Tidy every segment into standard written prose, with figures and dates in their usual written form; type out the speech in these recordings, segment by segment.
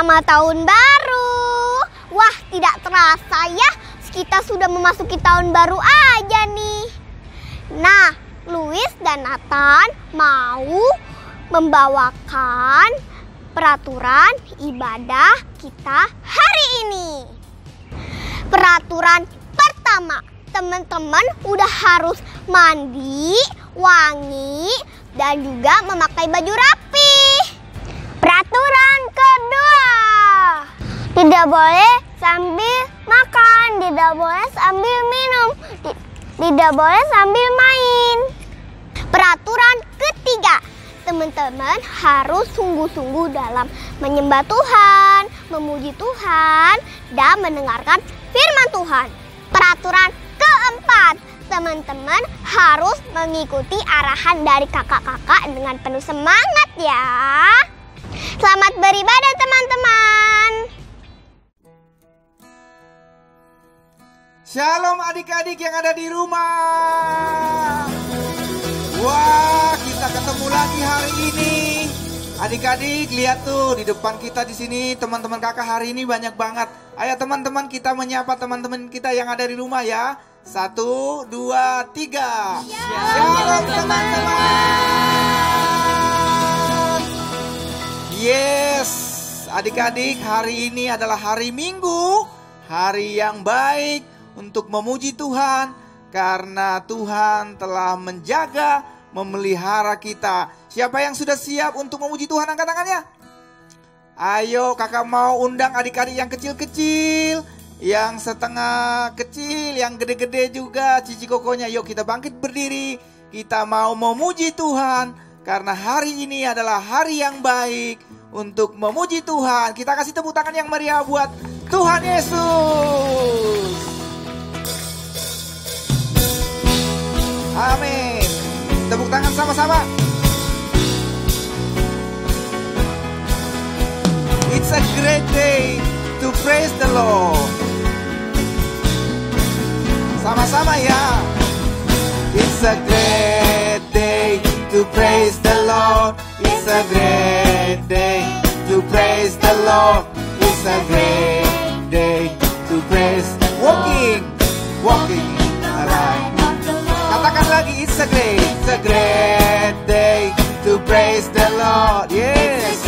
Selamat tahun baru. Wah, tidak terasa ya, kita sudah memasuki tahun baru aja nih. Nah, Louis dan Nathan mau membawakan peraturan ibadah kita hari ini. Peraturan pertama, teman-teman udah harus mandi, wangi, dan juga memakai baju rapi. Peraturan kedua, tidak boleh sambil makan, tidak boleh sambil minum, tidak boleh sambil main. Peraturan ketiga, teman-teman harus sungguh-sungguh dalam menyembah Tuhan, memuji Tuhan, dan mendengarkan firman Tuhan. Peraturan keempat, teman-teman harus mengikuti arahan dari kakak-kakak dengan penuh semangat ya. Selamat beribadah teman-teman. Shalom adik-adik yang ada di rumah. Wah, kita ketemu lagi hari ini. Adik-adik, lihat tuh di depan kita di sini teman-teman kakak hari ini banyak banget. Ayo teman-teman kita menyapa teman-teman kita yang ada di rumah ya. 1, 2, 3. Shalom teman-teman. Yes, adik-adik, hari ini adalah hari Minggu, hari yang baik untuk memuji Tuhan karena Tuhan telah menjaga, memelihara kita. Siapa yang sudah siap untuk memuji Tuhan, angkat tangannya. Ayo kakak mau undang adik-adik yang kecil-kecil, yang setengah kecil, yang gede-gede juga, cici kokonya. Yuk kita bangkit berdiri, kita mau memuji Tuhan karena hari ini adalah hari yang baik untuk memuji Tuhan. Kita kasih tepuk tangan yang meriah buat Tuhan Yesus. Amin. Tepuk tangan sama-sama. It's a great day to praise the Lord. Sama-sama ya. It's a great day to praise the Lord. It's a great day to praise the Lord. It's a great day to praise. Walking in the light. Katakan lagi, it's a great day to praise the Lord. Yes,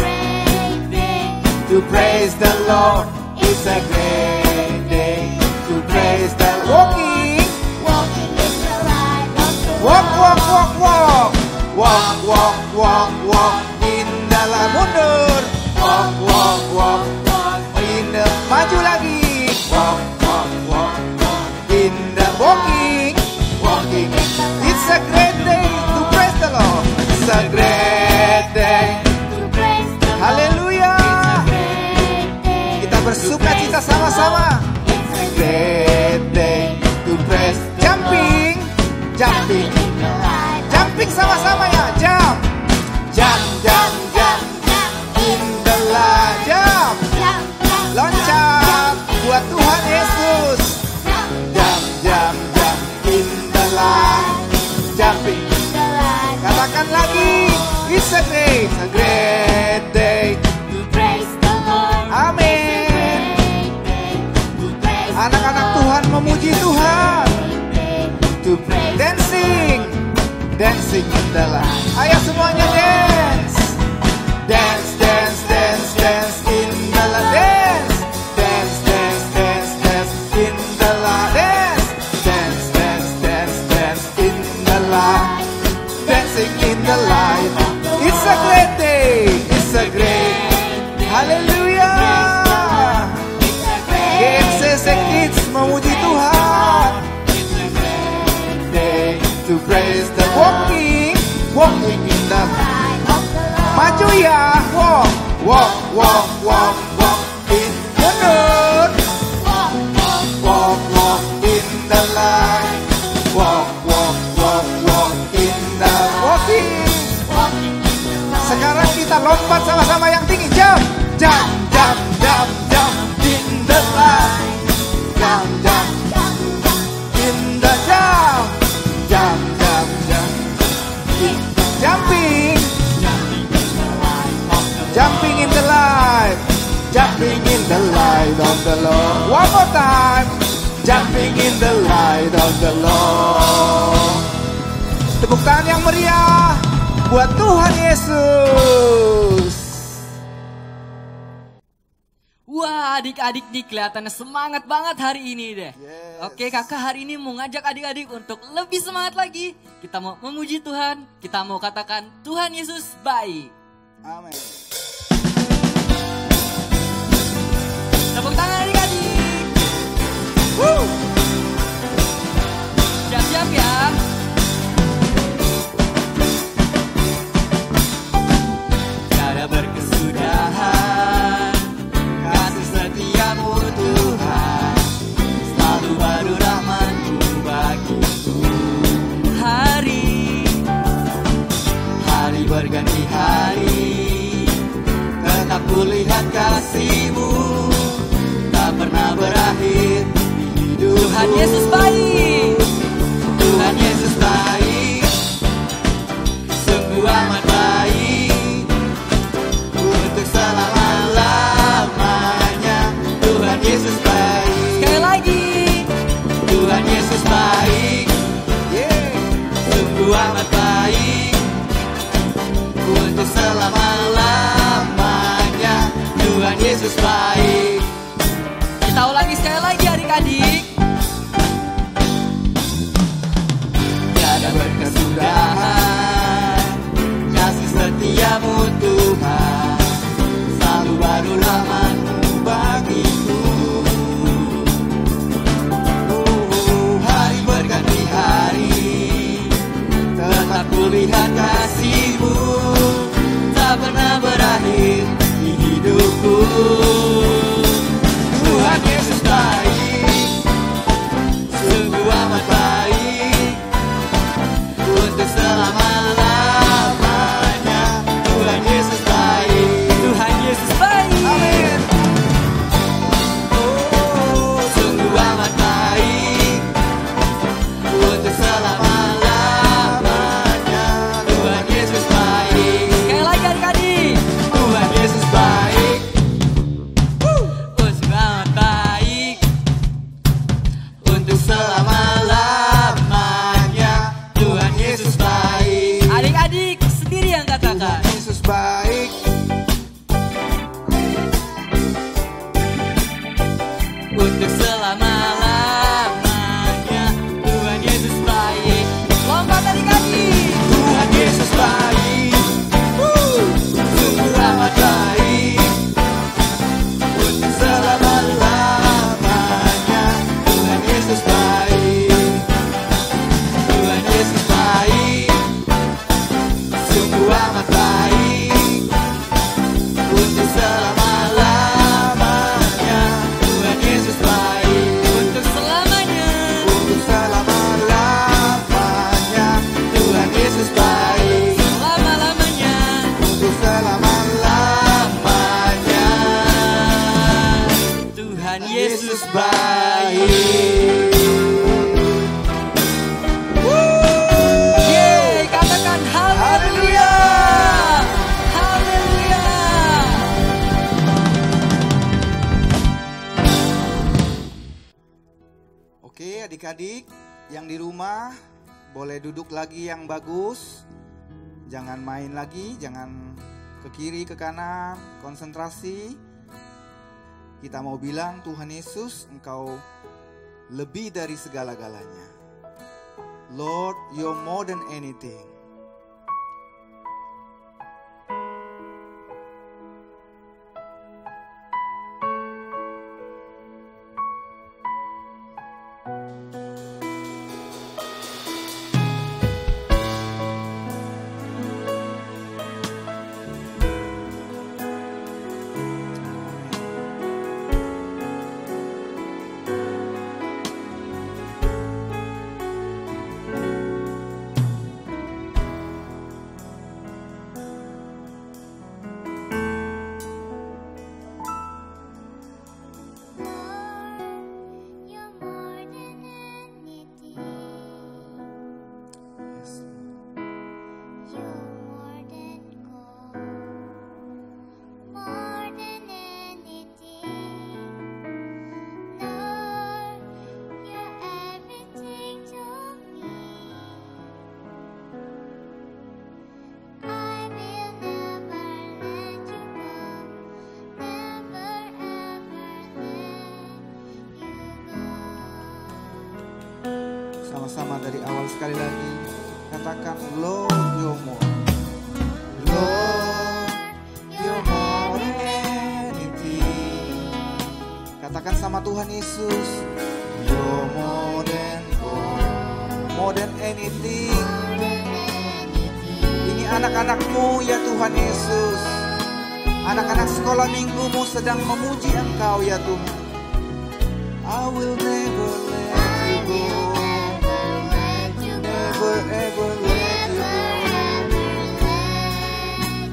to praise the Lord. It's a great day to praise the Lord. Walking in the light of the Lord. Walk in the light. Mundur. Walk in the. Maju lagi. Walk in the walking. It's a great day to praise the Lord. It's a great day to praise the Lord. Haleluya. Kita bersuka cita sama-sama. It's a great day to praise. Jumping sama-sama ya. Jump in the light. Jump. Loncat buat Tuhan Yesus. Jump in the light. Jumping. Katakan lagi, it's a great day to praise the Lord. Amin. Anak-anak Tuhan memuji Tuhan. To dancing in the light. Ayo semuanya dance in the light. Dance in the light. Dance in the light. Dancing in the light. It's a great day. It's a great. Hallelujah. GMCC Kids memuji Tuhan. Day to praise the walking in the light. Maju ya. Walk in mundur. Walk in the light. Walk in the walking. Sekarang kita lompat sama-sama yang tinggi. Jump in the light. Jump in the jump. Jumping in the light. light of the Lord. One more time. Jumping in the light of the Lord. Tepuk tangan yang meriah buat Tuhan Yesus. Wah, adik-adik nih kelihatannya semangat banget hari ini deh. Yes. Oke, kakak hari ini mau ngajak adik-adik untuk lebih semangat lagi. Kita mau memuji Tuhan, kita mau katakan Tuhan Yesus baik. Amin. Tepuk tangan adik-adik. Siap-siap ya. Tiada berkesudahan kasih setiamu Tuhan, selalu baru rahmat-Mu bagiku. Hari berganti hari, tetap kulihat kasih-Mu, tak pernah berakhir di hidup. Tuhan Yesus baik, Tuhan Yesus baik, sungguh amat baik, untuk selama-lamanya. Tuhan Yesus baik. Sekali lagi, Tuhan Yesus baik, sungguh amat baik, untuk selama-lamanya. Tuhan Yesus baik. Kita ulangi sekali lagi adik-adik. Tiada berkesudahan kasih setiamu Tuhan, selalu baru rahmat-Mu bagiku. Hari berganti hari, tetap kulihat kasih-Mu, tak pernah berakhir di hidupku. Tuhan Yesus baik, sungguh amat baik, untuk selama-lamanya. Tuhan Yesus baik, Tuhan Yesus baik. Amin. Sungguh amat baik, untuk selama-lamanya. Tuhan Yesus baik. Sekali lagi adik-adik. Tuhan Yesus baik, sungguh amat baik, untuk selama-lamanya. Tuhan Yesus baik. Adik-adik sendiri yang katakan. Yesus baik. Untuk selama-lamanya. Tuhan Yesus baik. Lompat adik-adik. Tuhan Yesus baik. Sungguh amat baik, untuk selama-lamanya. Tuhan Yesus baik. Tuhan Yesus baik, sungguh amat baik, untuk selama-lamanya. Tuhan Yesus baik, Untuk selamanya. untuk selama-lamanya. Tuhan Yesus baik, Selama-lamanya. untuk selama-lamanya. Tuhan Yesus baik. Yeay, katakan haleluya. Haleluya. Oke, adik-adik yang di rumah boleh duduk lagi yang bagus. Jangan main lagi, jangan ke kiri ke kanan, konsentrasi. Kita mau bilang, Tuhan Yesus, Engkau lebih dari segala-galanya. Lord, you're more than anything. Dari awal sekali lagi. Katakan Lord you're more. Lord you're more than anything. Katakan sama Tuhan Yesus, you're more than gold, more than anything. Ini anak-anakmu ya Tuhan Yesus. Anak-anak sekolah minggumu sedang memuji Engkau ya Tuhan. I will never let you go. Never ever let you go.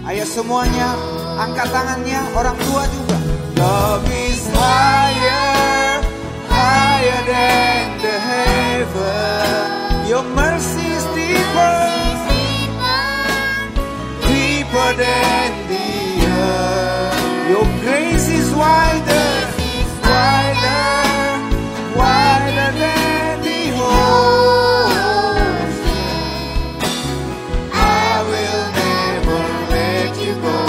Ayo semuanya angkat tangannya, orang tua juga. Love is higher, higher than the heaven. Your mercy is deeper, deeper than the earth. Your grace is wider, wider, wider than the ocean. I will never let you go,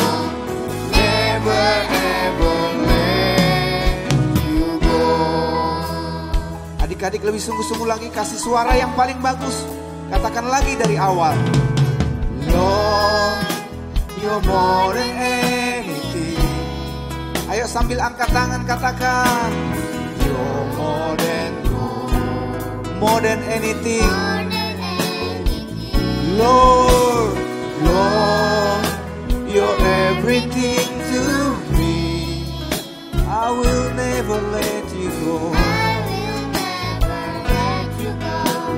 never ever let you go. Adik-adik lebih sungguh-sungguh lagi, kasih suara yang paling bagus. Katakan lagi dari awal. Lord, you're more than anything. Ayo sambil angkat tangan katakan, you're more than gold, more than anything. Lord, Lord, you're everything to me. I will never let you go.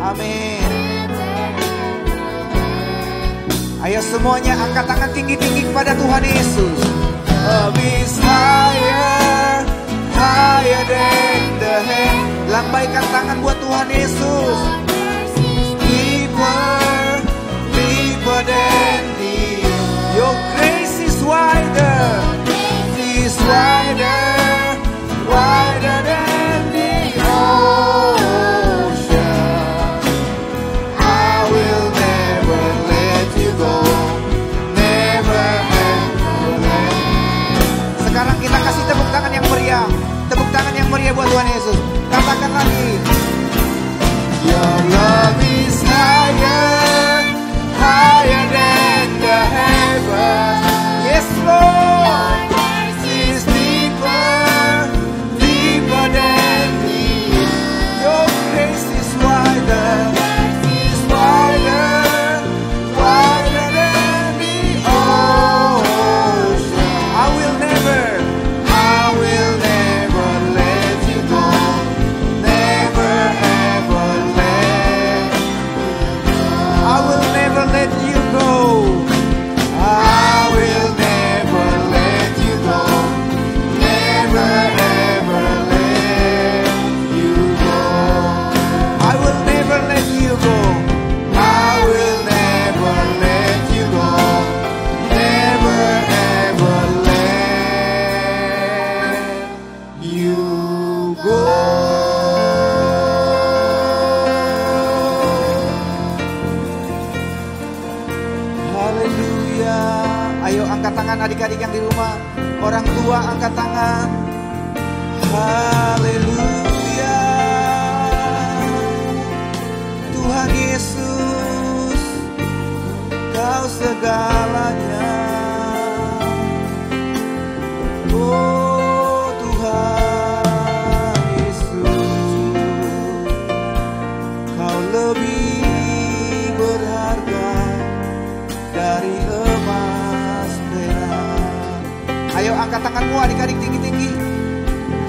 Amin. Ayo semuanya angkat tangan tinggi-tinggi kepada Tuhan Yesus. Love is higher, higher than the heaven. Lambaikan tangan buat Tuhan Yesus. Deeper, deeper than the earth. Your grace is wider, is wider, wider than the ocean. I will never let you go, never ever let. Sekarang kita kasih tepuk tangan yang meriah, tepuk tangan yang meriah buat Tuhan Yesus. Katakan lagi. Your love is higher, higher than the heaven. Yes, Lord. Is deeper, deeper than the earth. Your grace is wider, is wider, wider than the ocean. I will never let you go, never ever let. I will never let you go. I will never let you go, never ever let you go. I will never let you go. I will never let you go, never ever let you go. Haleluya. Ayo angkat tangan adik-adik yang di rumah. Orang tua angkat tangan. Haleluya. Tuhan Yesus, Kau segalanya. Oh Tuhan Yesus, Kau lebih berharga dari emas perak. Ayo angkat tanganmu adik-adik tinggi-tinggi.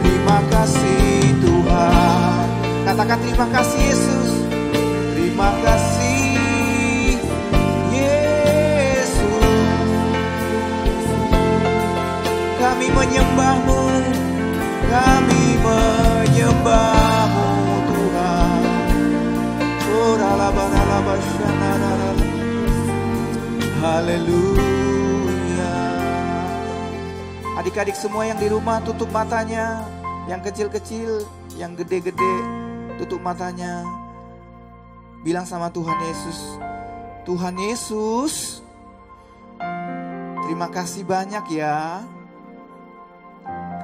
Terima kasih Tuhan. Katakan terima kasih Yesus. Terima kasih Yesus. Kami menyembah-Mu, kami menyembah-Mu Tuhan. Haleluya. Adik-adik semua yang di rumah tutup matanya. Yang kecil-kecil, yang gede-gede, tutup matanya. Bilang sama Tuhan Yesus, Tuhan Yesus, terima kasih banyak ya.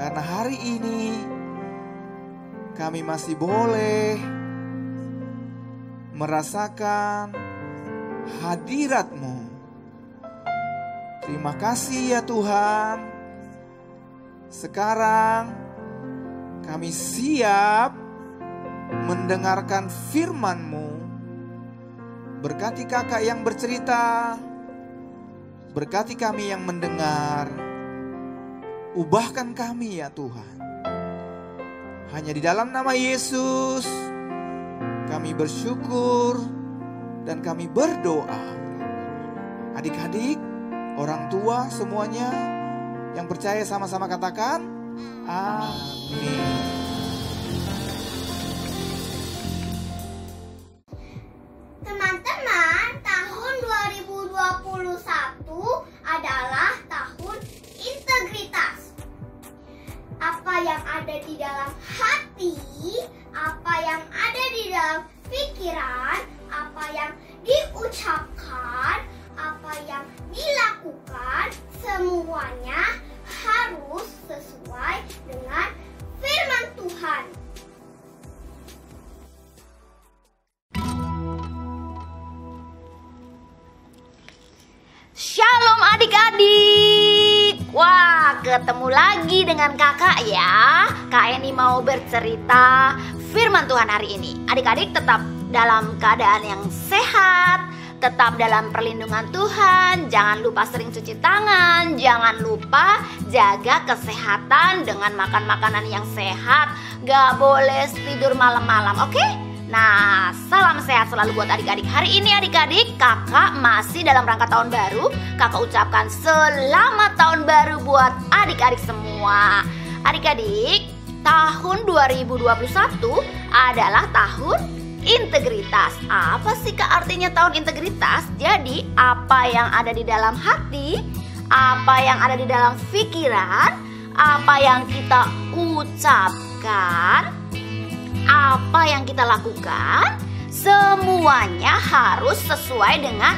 Karena hari ini kami masih boleh merasakan hadirat-Mu. Terima kasih ya Tuhan. Sekarang kami siap mendengarkan firman-Mu. Berkati kakak yang bercerita, berkati kami yang mendengar. Ubahkan kami ya Tuhan. Hanya di dalam nama Yesus kami bersyukur dan kami berdoa. Adik-adik, orang tua semuanya yang percaya sama-sama katakan amin. Teman-teman, tahun 2021 adalah tahun integritas. Apa yang ada di dalam hati, apa yang ada di dalam pikiran, apa yang diucapkan, apa yang dilakukan, semuanya harus sesuai dengan firman Tuhan. Shalom adik-adik. Wah, ketemu lagi dengan kakak ya. Kak Eni mau bercerita firman Tuhan hari ini. Adik-adik tetap dalam keadaan yang sehat, tetap dalam perlindungan Tuhan. Jangan lupa sering cuci tangan, jangan lupa jaga kesehatan dengan makan makanan yang sehat. Gak boleh tidur malam-malam, oke? Nah, salam sehat selalu buat adik-adik. Hari ini adik-adik, kakak masih dalam rangka tahun baru. Kakak ucapkan selamat tahun baru buat adik-adik semua. Adik-adik, tahun 2021 adalah tahun integritas. Apa sih Kak artinya tahun integritas? Jadi, apa yang ada di dalam hati, apa yang ada di dalam pikiran, apa yang kita ucapkan, apa yang kita lakukan, semuanya harus sesuai dengan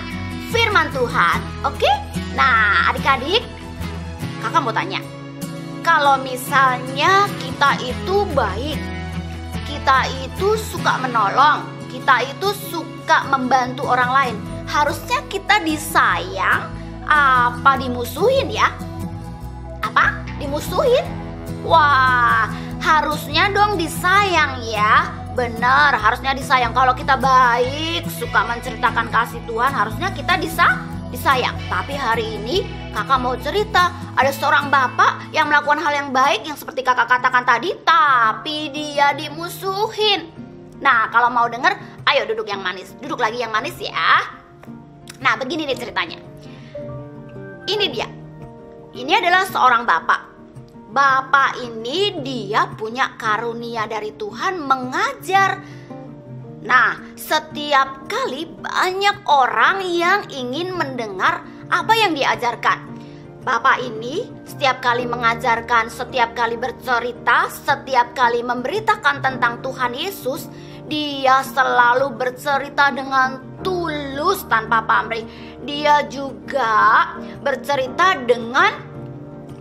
firman Tuhan. Oke? Nah, adik-adik, kakak mau tanya. Kalau misalnya kita itu baik, kita itu suka menolong, kita itu suka membantu orang lain, harusnya kita disayang apa dimusuhin ya? Apa? Dimusuhin? Wah, harusnya dong disayang ya. Benar, harusnya disayang. Kalau kita baik, suka menceritakan kasih Tuhan, harusnya kita disayang. Tapi hari ini kakak mau cerita, ada seorang bapak yang melakukan hal yang baik yang seperti kakak katakan tadi, tapi dia dimusuhin. Nah, kalau mau denger, ayo duduk yang manis. Duduk lagi yang manis ya. Nah, begini nih ceritanya. Ini dia. Ini adalah seorang bapak. Bapak ini dia punya karunia dari Tuhan mengajar. Nah, setiap kali banyak orang yang ingin mendengar apa yang diajarkan. Bapak ini setiap kali mengajarkan, setiap kali bercerita, setiap kali memberitakan tentang Tuhan Yesus, dia selalu bercerita dengan tulus tanpa pamrih. Dia juga bercerita dengan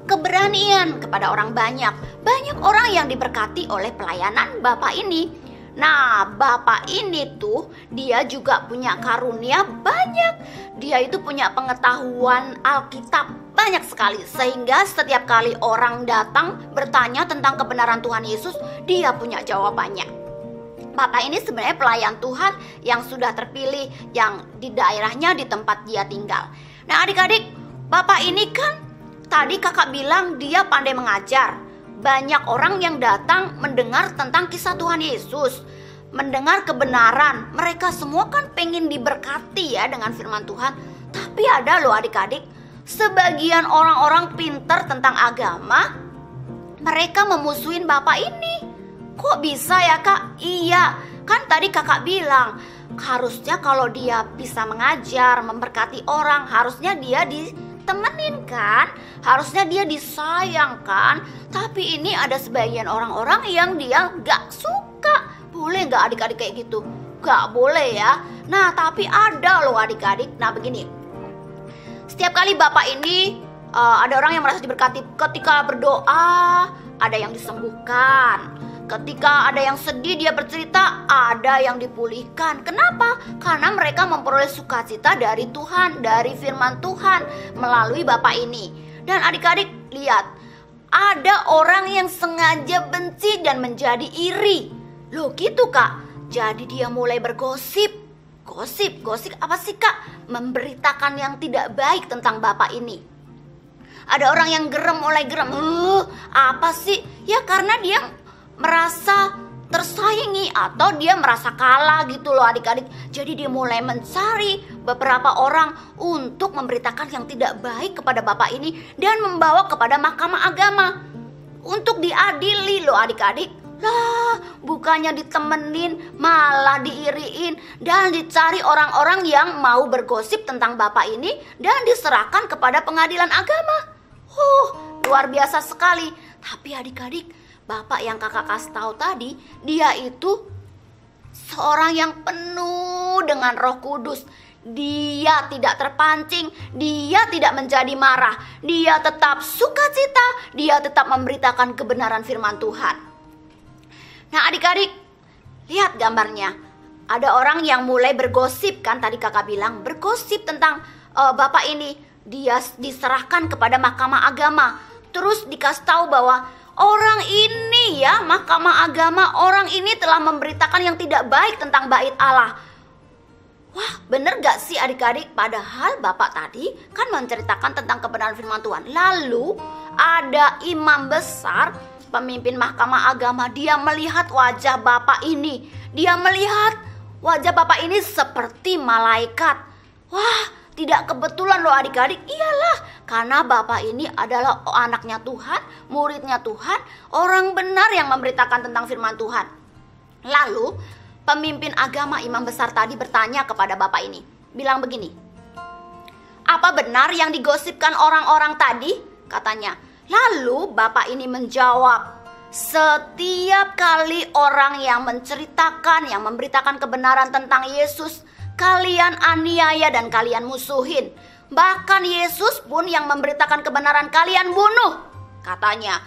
keberanian kepada orang banyak. Banyak orang yang diberkati oleh pelayanan Bapak ini. Nah, Bapak ini tuh dia juga punya karunia banyak. Dia itu punya pengetahuan Alkitab banyak sekali. Sehingga setiap kali orang datang bertanya tentang kebenaran Tuhan Yesus, dia punya jawabannya. Bapak ini sebenarnya pelayan Tuhan yang sudah terpilih, yang di daerahnya, di tempat dia tinggal. Nah, adik-adik, Bapak ini kan tadi kakak bilang dia pandai mengajar. Banyak orang yang datang mendengar tentang kisah Tuhan Yesus, mendengar kebenaran. Mereka semua kan pengen diberkati ya dengan firman Tuhan. Tapi ada loh adik-adik, sebagian orang-orang pintar tentang agama, mereka memusuhin Bapak ini. Kok bisa ya Kak? Iya, kan tadi kakak bilang harusnya kalau dia bisa mengajar, memberkati orang, harusnya dia ditemenin kan, harusnya dia disayangkan. Tapi ini ada sebagian orang-orang yang dia gak suka. Boleh gak adik-adik kayak gitu? Gak boleh ya. Nah, tapi ada loh adik-adik. Nah, begini, setiap kali Bapak ini ada orang yang merasa diberkati ketika berdoa, ada yang disembuhkan. Ketika ada yang sedih dia bercerita, ada yang dipulihkan. Kenapa? Karena mereka memperoleh sukacita dari Tuhan, dari firman Tuhan melalui Bapak ini. Dan adik-adik lihat, ada orang yang sengaja benci dan menjadi iri. Loh gitu Kak, jadi dia mulai bergosip. Gosip apa sih Kak? Memberitakan yang tidak baik tentang Bapak ini. Ada orang yang mulai gerem. Apa sih? Ya karena dia merasa tersaingi atau dia merasa kalah gitu loh adik-adik. Jadi dia mulai mencari beberapa orang untuk memberitakan yang tidak baik kepada Bapak ini dan membawa kepada mahkamah agama untuk diadili loh adik-adik. Lah, bukannya ditemenin, malah diiriin dan dicari orang-orang yang mau bergosip tentang Bapak ini dan diserahkan kepada pengadilan agama. Luar biasa sekali. Tapi adik-adik, Bapak yang kakak kasih tahu tadi, dia itu seorang yang penuh dengan Roh Kudus. Dia tidak terpancing, dia tidak menjadi marah, dia tetap sukacita, dia tetap memberitakan kebenaran firman Tuhan. Nah adik-adik, lihat gambarnya. Ada orang yang mulai bergosip kan, tadi kakak bilang bergosip tentang Bapak ini. Dia diserahkan kepada mahkamah agama. Terus dikasih tahu bahwa orang ini ya, mahkamah agama, orang ini telah memberitakan yang tidak baik tentang bait Allah. Wah, bener gak sih adik-adik? Padahal Bapak tadi kan menceritakan tentang kebenaran firman Tuhan. Lalu ada imam besar, pemimpin mahkamah agama, dia melihat wajah Bapak ini. Dia melihat wajah Bapak ini seperti malaikat. Wah, tidak kebetulan loh adik-adik. Iyalah, karena Bapak ini adalah anaknya Tuhan, muridnya Tuhan, orang benar yang memberitakan tentang firman Tuhan. Lalu pemimpin agama imam besar tadi bertanya kepada Bapak ini, bilang begini, apa benar yang digosipkan orang-orang tadi? Katanya. Lalu Bapak ini menjawab, setiap kali orang yang menceritakan, yang memberitakan kebenaran tentang Yesus, kalian aniaya dan kalian musuhin. Bahkan Yesus pun yang memberitakan kebenaran kalian bunuh. Katanya,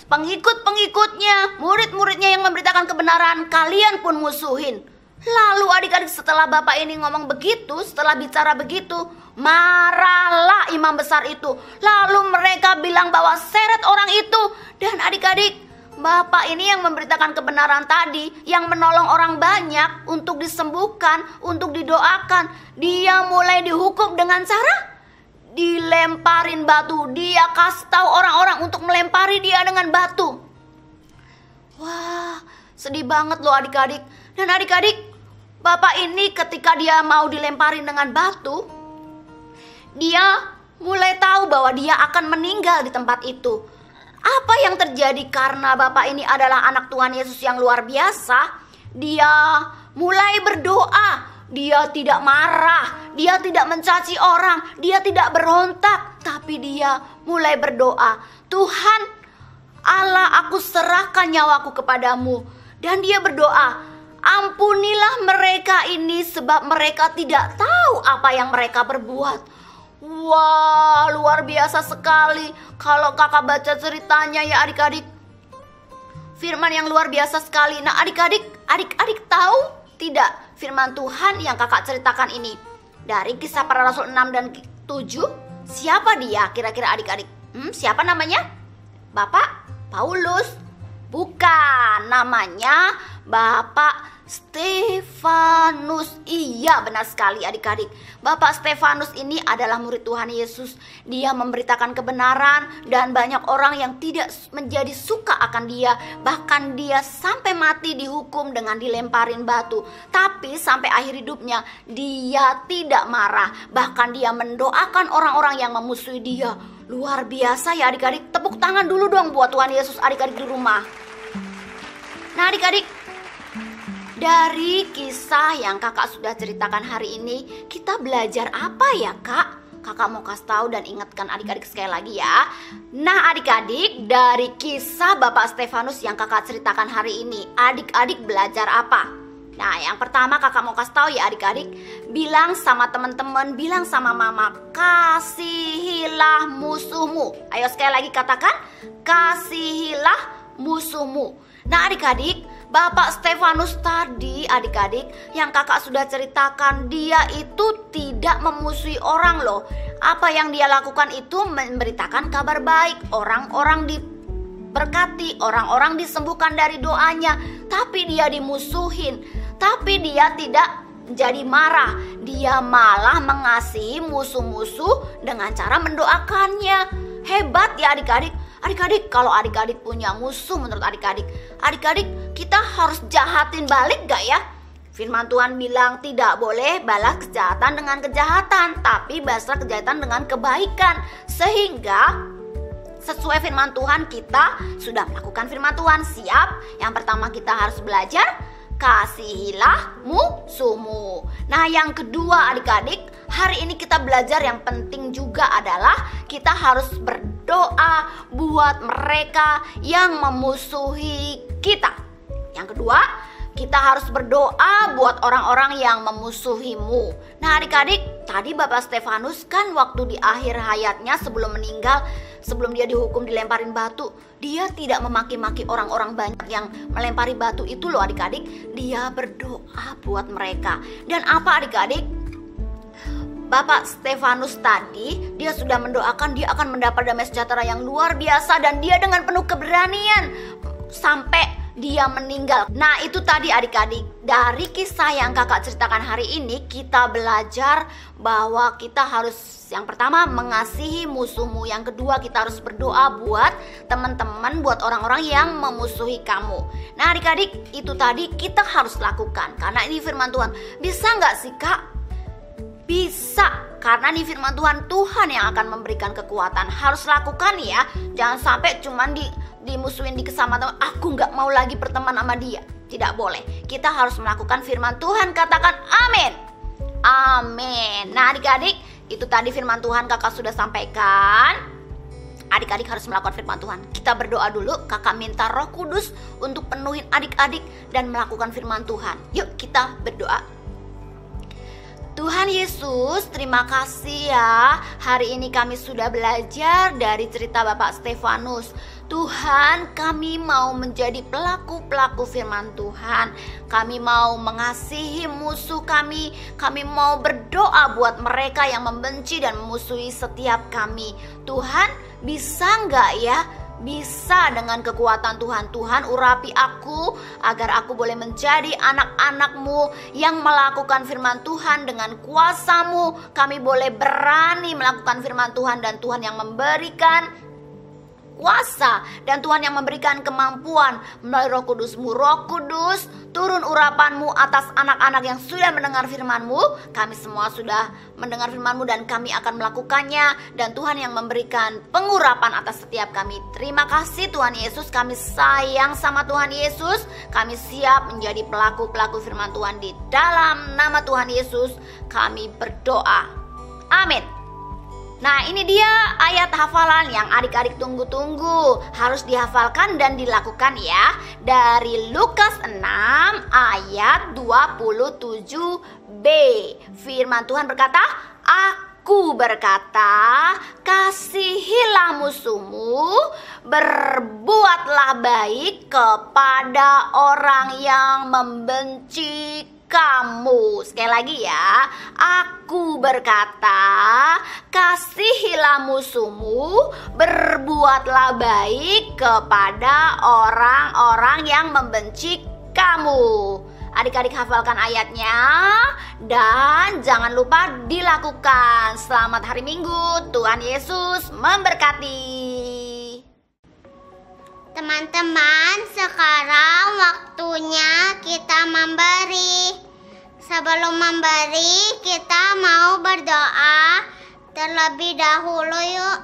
pengikut-pengikutnya, murid-muridnya yang memberitakan kebenaran kalian pun musuhin. Lalu adik-adik setelah Bapak ini ngomong begitu, setelah bicara begitu, marahlah imam besar itu. Lalu mereka bilang bahwa seret orang itu. Dan adik-adik, Bapak ini yang memberitakan kebenaran tadi, yang menolong orang banyak untuk disembuhkan, untuk didoakan, dia mulai dihukum dengan cara dilemparin batu. Dia kasih tahu orang-orang untuk melempari dia dengan batu. Wah, sedih banget loh adik-adik. Dan adik-adik, Bapak ini ketika dia mau dilemparin dengan batu, dia mulai tahu bahwa dia akan meninggal di tempat itu. Apa yang terjadi karena Bapak ini adalah anak Tuhan Yesus yang luar biasa? Dia mulai berdoa. Dia tidak marah, dia tidak mencaci orang, dia tidak berontak, tapi dia mulai berdoa. Tuhan Allah, aku serahkan nyawaku kepadamu. Dan dia berdoa, ampunilah mereka ini sebab mereka tidak tahu apa yang mereka berbuat. Wah, luar biasa sekali. Kalau kakak baca ceritanya ya adik-adik, firman yang luar biasa sekali. Nah adik-adik tahu tidak firman Tuhan yang kakak ceritakan ini? Dari Kisah Para Rasul 6 dan 7, siapa dia kira-kira adik-adik? Siapa namanya? Bapak Paulus? Bukan, namanya Bapak Stefanus. Iya, benar sekali adik-adik. Bapak Stefanus ini adalah murid Tuhan Yesus. Dia memberitakan kebenaran dan banyak orang yang tidak menjadi suka akan dia. Bahkan dia sampai mati dihukum dengan dilemparin batu. Tapi sampai akhir hidupnya dia tidak marah. Bahkan dia mendoakan orang-orang yang memusuhi dia. Luar biasa ya adik-adik. Tepuk tangan dulu dong buat Tuhan Yesus adik-adik di rumah. Nah adik-adik, dari kisah yang kakak sudah ceritakan hari ini, kita belajar apa ya kak? Kakak mau kasih tahu dan ingatkan adik-adik sekali lagi ya. Nah adik-adik, dari kisah Bapak Stefanus yang kakak ceritakan hari ini, adik-adik belajar apa? Nah yang pertama kakak mau kasih tahu ya adik-adik, bilang sama teman-teman, bilang sama mama, kasihilah musuhmu. Ayo sekali lagi katakan, kasihilah musuhmu. Nah adik-adik, Bapak Stefanus tadi adik-adik yang kakak sudah ceritakan, dia itu tidak memusuhi orang loh. Apa yang dia lakukan itu memberitakan kabar baik, orang-orang diberkati, orang-orang disembuhkan dari doanya. Tapi dia dimusuhin, tapi dia tidak jadi marah. Dia malah mengasihi musuh-musuh dengan cara mendoakannya. Hebat ya adik-adik. Adik-adik, kalau adik-adik punya musuh, menurut adik-adik kita harus jahatin balik gak ya? Firman Tuhan bilang tidak boleh balas kejahatan dengan kejahatan, tapi balaslah kejahatan dengan kebaikan. Sehingga sesuai firman Tuhan, kita sudah melakukan firman Tuhan. Siap? Yang pertama kita harus belajar, kasihilah musuhmu. Nah yang kedua adik-adik, hari ini kita belajar yang penting juga adalah kita harus berdoa buat mereka yang memusuhi kita. Yang kedua, kita harus berdoa buat orang-orang yang memusuhimu. Nah adik-adik, tadi Bapak Stefanus kan waktu di akhir hayatnya sebelum meninggal, sebelum dia dihukum dilemparin batu, dia tidak memaki-maki orang-orang banyak yang melempari batu itu loh adik-adik. Dia berdoa buat mereka. Dan apa adik-adik? Bapak Stefanus tadi, dia sudah mendoakan dia akan mendapat damai sejahtera yang luar biasa. Dan dia dengan penuh keberanian sampai dia meninggal. Nah itu tadi adik-adik, dari kisah yang kakak ceritakan hari ini, kita belajar bahwa kita harus yang pertama mengasihi musuhmu. Yang kedua kita harus berdoa buat teman-teman, buat orang-orang yang memusuhi kamu. Nah adik-adik, itu tadi kita harus lakukan karena ini firman Tuhan. Bisa gak sih kak? Bisa, karena ini firman Tuhan, Tuhan yang akan memberikan kekuatan. Harus lakukan ya. Jangan sampai cuman dimusuhin di kesama teman, aku gak mau lagi berteman sama dia. Tidak boleh. Kita harus melakukan firman Tuhan. Katakan amin. Amin. Nah adik-adik, itu tadi firman Tuhan kakak sudah sampaikan. Adik-adik harus melakukan firman Tuhan. Kita berdoa dulu. Kakak minta Roh Kudus untuk penuhin adik-adik dan melakukan firman Tuhan. Yuk kita berdoa. Tuhan Yesus, terima kasih ya. Hari ini kami sudah belajar dari cerita Bapak Stefanus. Tuhan, kami mau menjadi pelaku-pelaku firman Tuhan. Kami mau mengasihi musuh kami. Kami mau berdoa buat mereka yang membenci dan memusuhi setiap kami. Tuhan, bisa nggak ya? Bisa dengan kekuatan Tuhan. Tuhan urapi aku agar aku boleh menjadi anak-anak-Mu yang melakukan firman Tuhan dengan kuasa-Mu. Kami boleh berani melakukan firman Tuhan dan Tuhan yang memberikan kuasa dan Tuhan yang memberikan kemampuan melalui Roh Kudus-Mu. Roh Kudus, turun urapan-Mu atas anak-anak yang sudah mendengar firman-Mu. Kami semua sudah mendengar firman-Mu dan kami akan melakukannya. Dan Tuhan yang memberikan pengurapan atas setiap kami. Terima kasih Tuhan Yesus. Kami sayang sama Tuhan Yesus. Kami siap menjadi pelaku-pelaku firman Tuhan. Di dalam nama Tuhan Yesus kami berdoa. Amin. Nah ini dia ayat hafalan yang adik-adik tunggu-tunggu. Harus dihafalkan dan dilakukan ya. Dari Lukas 6 ayat 27b. Firman Tuhan berkata, Aku berkata, kasihilah musuhmu, berbuatlah baik kepada orang yang membenci kamu. Sekali lagi ya, aku berkata, kasihilah musuhmu, berbuatlah baik kepada orang-orang yang membenci kamu. Adik-adik hafalkan ayatnya dan jangan lupa dilakukan. Selamat hari Minggu, Tuhan Yesus memberkati. Teman-teman, sekarang waktunya kita memberi. Sebelum memberi, kita mau berdoa terlebih dahulu yuk.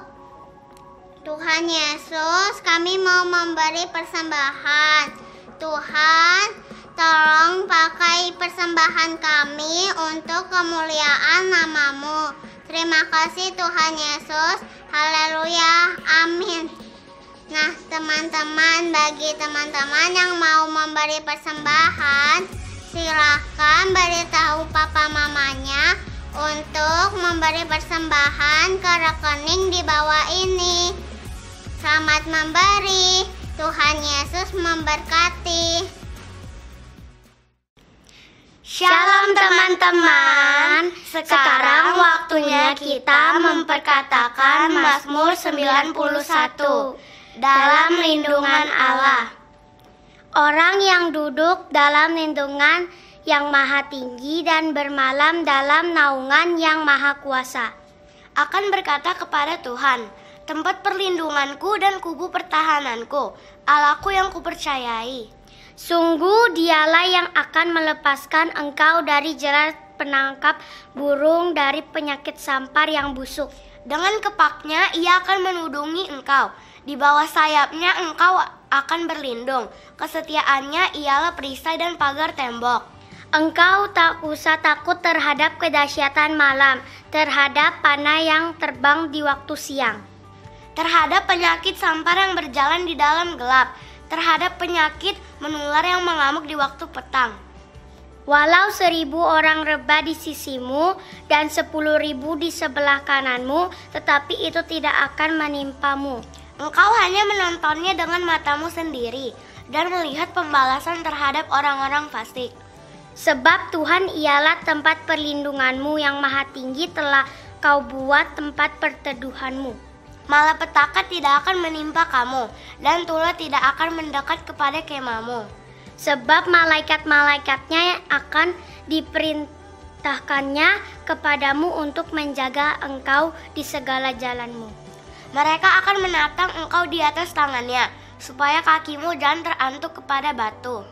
Tuhan Yesus, kami mau memberi persembahan. Tuhan, tolong pakai persembahan kami untuk kemuliaan nama-Mu. Terima kasih Tuhan Yesus. Haleluya. Amin. Nah teman-teman, bagi teman-teman yang mau memberi persembahan, silahkan beritahu papa mamanya untuk memberi persembahan ke rekening di bawah ini. Selamat memberi. Tuhan Yesus memberkati. Shalom teman-teman. Sekarang waktunya kita memperkatakan Mazmur 91 dalam lindungan Allah. Orang yang duduk dalam lindungan yang maha tinggi dan bermalam dalam naungan yang maha kuasa akan berkata kepada Tuhan, tempat perlindunganku dan kubu pertahananku, Allahku yang kupercayai. Sungguh dialah yang akan melepaskan engkau dari jerat penangkap burung, dari penyakit sampar yang busuk. Dengan kepaknya ia akan menudungi engkau, di bawah sayapnya engkau akan berlindung. Kesetiaannya ialah perisai dan pagar tembok. Engkau tak usah takut terhadap kedahsyatan malam, terhadap panah yang terbang di waktu siang, terhadap penyakit sampar yang berjalan di dalam gelap, terhadap penyakit menular yang mengamuk di waktu petang. Walau 1.000 orang rebah di sisimu dan 10.000 di sebelah kananmu, tetapi itu tidak akan menimpamu. Engkau hanya menontonnya dengan matamu sendiri dan melihat pembalasan terhadap orang-orang fasik. Sebab Tuhan ialah tempat perlindunganmu, yang maha tinggi telah kau buat tempat perteduhanmu. Malapetaka tidak akan menimpa kamu, dan tulah tidak akan mendekat kepada kemahmu. Sebab malaikat-malaikatnya akan diperintahkannya kepadamu untuk menjaga engkau di segala jalanmu. Mereka akan menatang engkau di atas tangannya, supaya kakimu jangan terantuk kepada batu.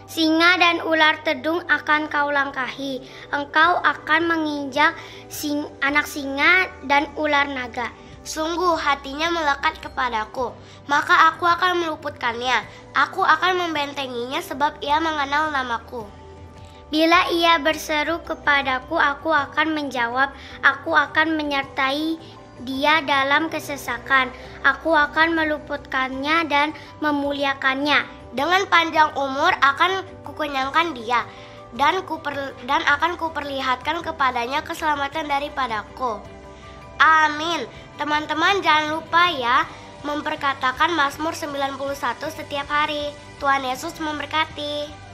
Singa dan ular tedung akan kau langkahi. Engkau akan menginjak anak singa dan ular naga. Sungguh hatinya melekat kepadaku, maka aku akan meluputkannya. Aku akan membentenginya sebab ia mengenal namaku. Bila ia berseru kepadaku, aku akan menjawab. Aku akan menyertai dia dalam kesesakan. Aku akan meluputkannya dan memuliakannya. Dengan panjang umur akan kukenyangkan dia, dan akan kuperlihatkan kepadanya keselamatan daripadaku. Amin. Teman-teman jangan lupa ya memperkatakan Mazmur 91 setiap hari. Tuhan Yesus memberkati.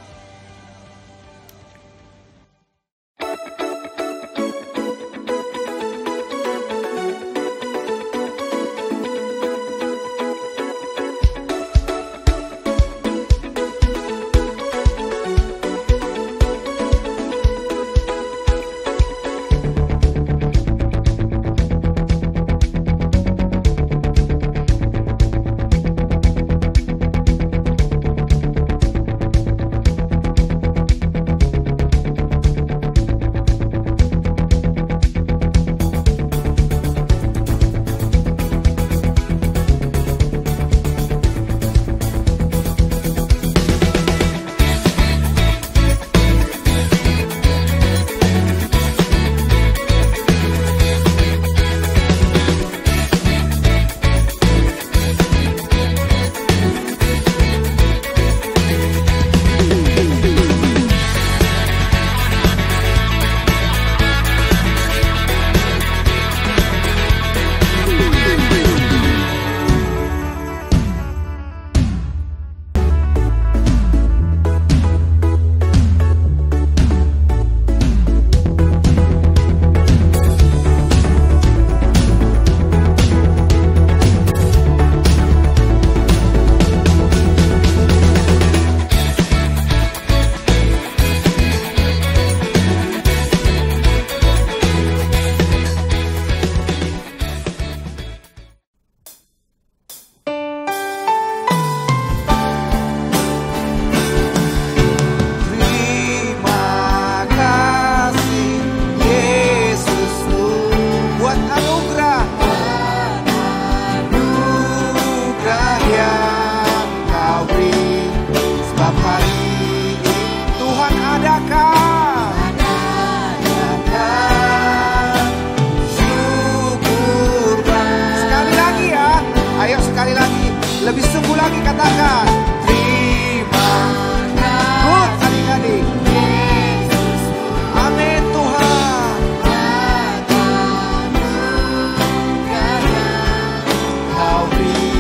Lebih sungguh lagi katakan, terima kasih adik-adik. Amin Tuhan. Kau beri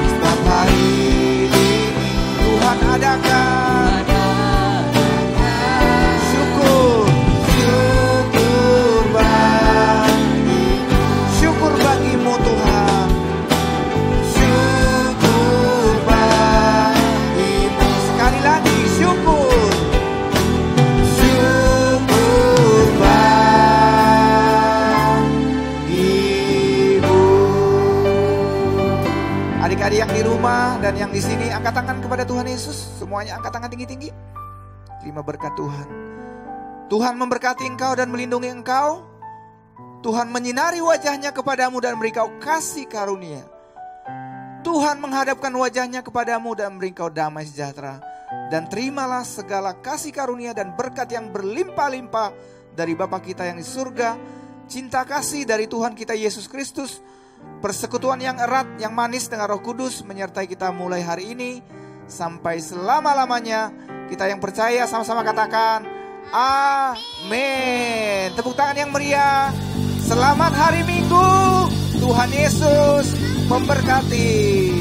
setiap hari Adik-adik yang di rumah dan yang di sini, angkat tangan kepada Tuhan Yesus. Semuanya angkat tangan tinggi-tinggi. Terima berkat Tuhan. Tuhan memberkati engkau dan melindungi engkau. Tuhan menyinari wajahnya kepadamu dan memberi kau kasih karunia. Tuhan menghadapkan wajahnya kepadamu dan memberi kau damai sejahtera. Dan terimalah segala kasih karunia dan berkat yang berlimpah-limpah dari Bapa kita yang di surga. Cinta kasih dari Tuhan kita Yesus Kristus. Persekutuan yang erat, yang manis dengan Roh Kudus menyertai kita mulai hari ini sampai selama-lamanya. Kita yang percaya sama-sama katakan amin. Tepuk tangan yang meriah. Selamat hari Minggu. Tuhan Yesus memberkati.